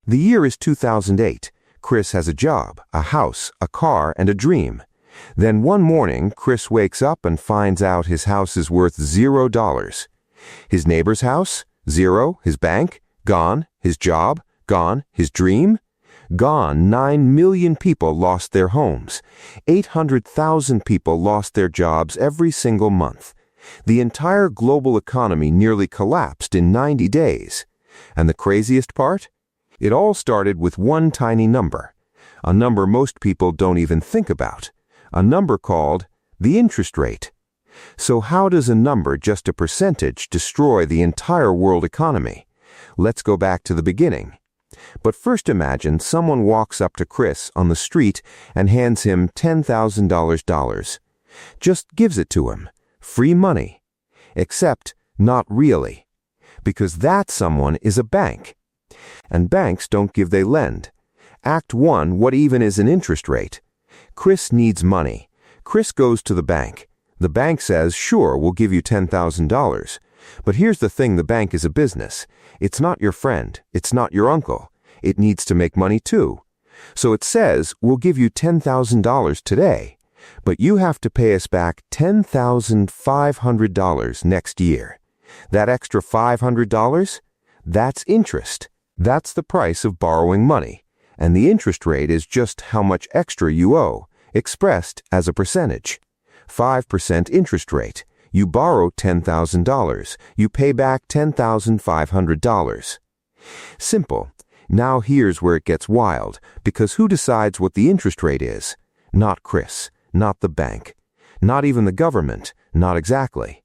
The year is 2008. Chris has a job, a house, a car, and a dream. Then one morning, Chris wakes up and finds out his house is worth $0. His neighbor's house? Zero. His bank? Gone. His job? Gone. His dream? Gone. 9 million people lost their homes. 800,000 people lost their jobs every single month. The entire global economy nearly collapsed in 90 days. And the craziest part? It all started with one tiny number, a number most people don't even think about, a number called the interest rate. So how does a number, just a percentage, destroy the entire world economy? Let's go back to the beginning. But first imagine someone walks up to Chris on the street and hands him $10,000. Just gives it to him. Free money. Except not really. Because that someone is a bank. And banks don't give, they lend. Act 1, what even is an interest rate? Chris needs money. Chris goes to the bank. The bank says, sure, we'll give you $10,000. But here's the thing, the bank is a business. It's not your friend. It's not your uncle. It needs to make money too. So it says, we'll give you $10,000 today, but you have to pay us back $10,500 next year. That extra $500? That's interest. That's the price of borrowing money, and the interest rate is just how much extra you owe, expressed as a percentage. 5% interest rate. You borrow $10,000. You pay back $10,500. Simple. Now here's where it gets wild, because who decides what the interest rate is? Not Chris, not the bank, not even the government, not exactly.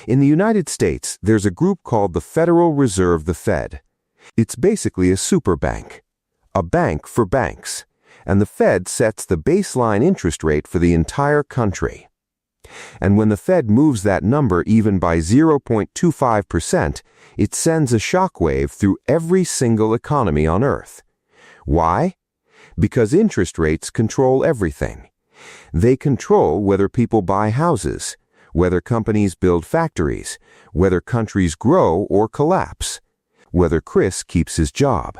In the United States, there's a group called the Federal Reserve, the Fed. It's basically a super bank, a bank for banks, and the Fed sets the baseline interest rate for the entire country. And when the Fed moves that number even by 0.25%, it sends a shockwave through every single economy on Earth. Why? Because interest rates control everything. They control whether people buy houses, whether companies build factories, whether countries grow or collapse, whether Chris keeps his job.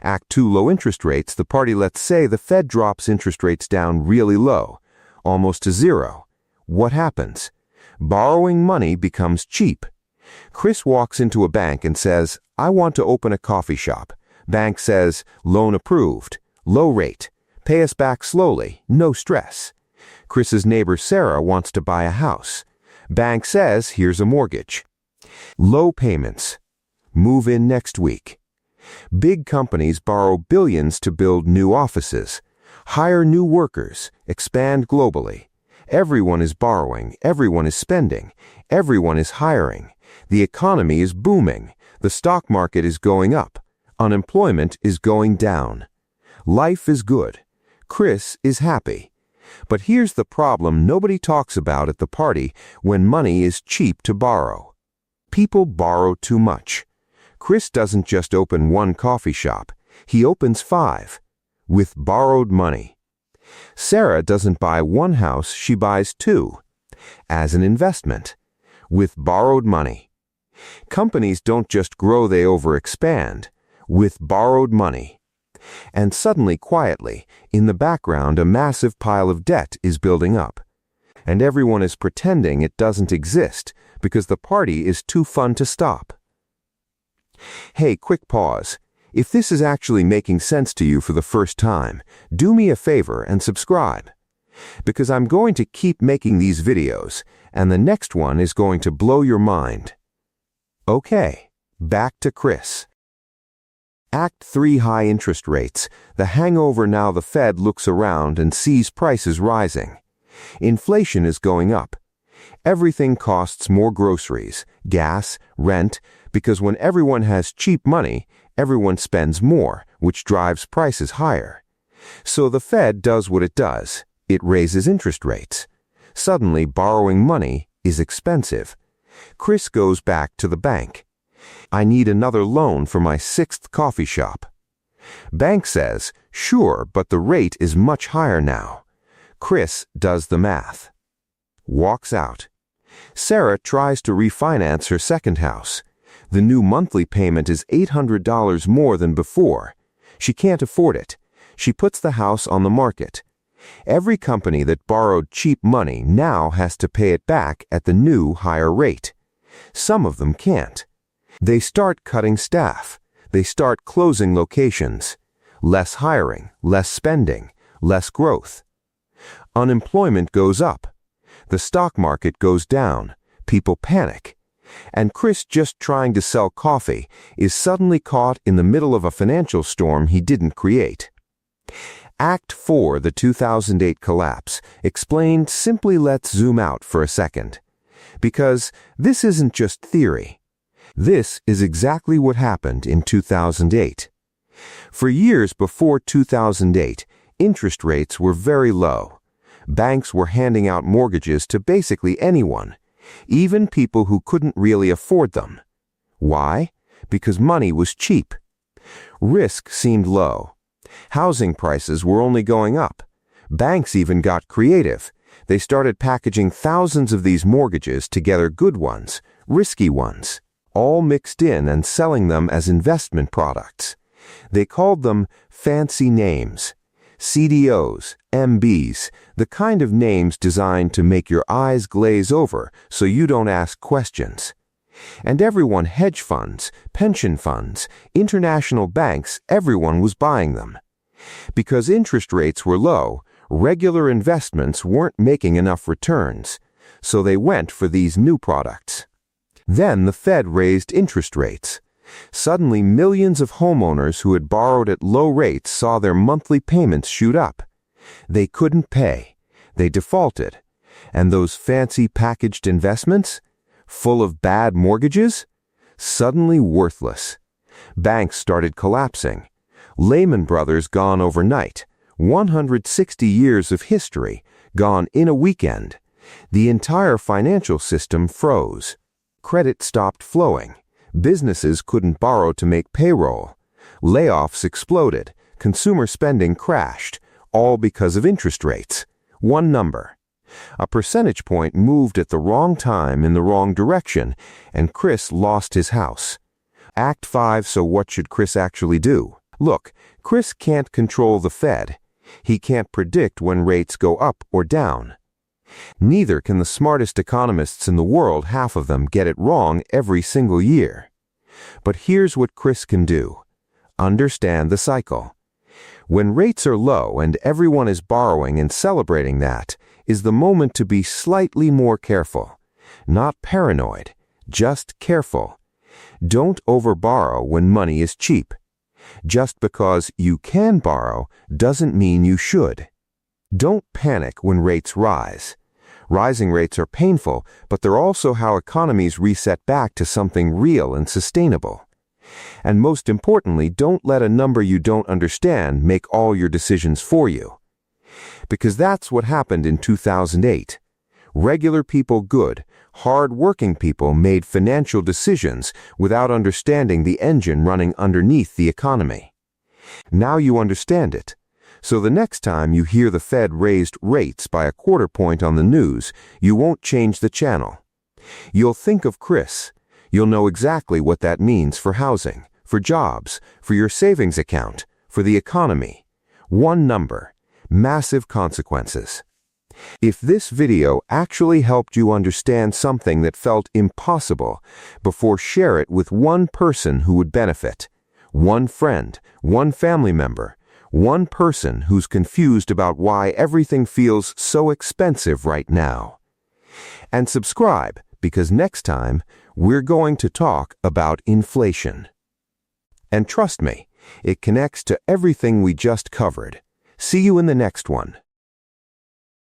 Act 2, low interest rates. The party, let's say the Fed drops interest rates down really low, almost to zero. What happens? Borrowing money becomes cheap. Chris walks into a bank and says, I want to open a coffee shop. Bank says, loan approved, low rate, pay us back slowly, no stress. Chris's neighbor Sarah wants to buy a house. Bank says, here's a mortgage. Low payments. Move in next week. Big companies borrow billions to build new offices, hire new workers, expand globally. Everyone is borrowing, everyone is spending, everyone is hiring. The economy is booming, the stock market is going up, unemployment is going down. Life is good. Chris is happy. But here's the problem nobody talks about at the party when money is cheap to borrow. People borrow too much. Chris doesn't just open one coffee shop, he opens 5, with borrowed money. Sarah doesn't buy one house, she buys 2, as an investment, with borrowed money. Companies don't just grow, they overexpand, with borrowed money. And suddenly, quietly, in the background, a massive pile of debt is building up. And everyone is pretending it doesn't exist because the party is too fun to stop. Hey, quick pause. If this is actually making sense to you for the first time, do me a favor and subscribe. Because I'm going to keep making these videos, and the next one is going to blow your mind. Okay, back to Chris. Act 3, high interest rates. The hangover. Now the Fed looks around and sees prices rising. Inflation is going up. Everything costs more: groceries, gas, rent, because when everyone has cheap money, everyone spends more, which drives prices higher. So the Fed does what it does. It raises interest rates. Suddenly, borrowing money is expensive. Chris goes back to the bank. I need another loan for my 6th coffee shop. Bank says, sure, but the rate is much higher now. Chris does the math. Walks out. Sarah tries to refinance her 2nd house. The new monthly payment is $800 more than before. She can't afford it. She puts the house on the market. Every company that borrowed cheap money now has to pay it back at the new higher rate. Some of them can't. They start cutting staff. They start closing locations. Less hiring, less spending, less growth. Unemployment goes up. The stock market goes down. People panic. And Chris, just trying to sell coffee, is suddenly caught in the middle of a financial storm he didn't create. Act 4, the 2008 collapse, explained simply. Let's zoom out for a second. Because this isn't just theory. This is exactly what happened in 2008. For years before 2008, interest rates were very low. Banks were handing out mortgages to basically anyone, even people who couldn't really afford them. Why? Because money was cheap. Risk seemed low. Housing prices were only going up. Banks even got creative. They started packaging thousands of these mortgages together, good ones, risky ones, all mixed in, and selling them as investment products. They called them fancy names. CDOs, MBs, the kind of names designed to make your eyes glaze over so you don't ask questions. And everyone, hedge funds, pension funds, international banks, everyone was buying them. Because interest rates were low, regular investments weren't making enough returns, so they went for these new products. Then the Fed raised interest rates. Suddenly, millions of homeowners who had borrowed at low rates saw their monthly payments shoot up. They couldn't pay. They defaulted. And those fancy packaged investments, full of bad mortgages, suddenly worthless. Banks started collapsing. Lehman Brothers gone overnight. 160 years of history gone in a weekend. The entire financial system froze. Credit stopped flowing. Businesses couldn't borrow to make payroll. Layoffs exploded. Consumer spending crashed, all because of interest rates. One number. A percentage point moved at the wrong time in the wrong direction, and Chris lost his house. Act 5. So what should Chris actually do? Look, Chris can't control the Fed. He can't predict when rates go up or down. Neither can the smartest economists in the world. Half of them get it wrong every single year. But here's what Chris can do. Understand the cycle. When rates are low and everyone is borrowing and celebrating, that is the moment to be slightly more careful. Not paranoid, just careful. Don't overborrow when money is cheap. Just because you can borrow doesn't mean you should. Don't panic when rates rise. Rising rates are painful, but they're also how economies reset back to something real and sustainable. And most importantly, don't let a number you don't understand make all your decisions for you. Because that's what happened in 2008. Regular people, good, hard-working people made financial decisions without understanding the engine running underneath the economy. Now you understand it. So the next time you hear the Fed raised rates by a quarter point on the news, you won't change the channel. You'll think of Chris. You'll know exactly what that means for housing, for jobs, for your savings account, for the economy. One number, massive consequences. If this video actually helped you understand something that felt impossible before, share it with one person who would benefit. One friend, one family member, one person who's confused about why everything feels so expensive right now. And subscribe, because next time we're going to talk about inflation. And trust me, it connects to everything we just covered. See you in the next one.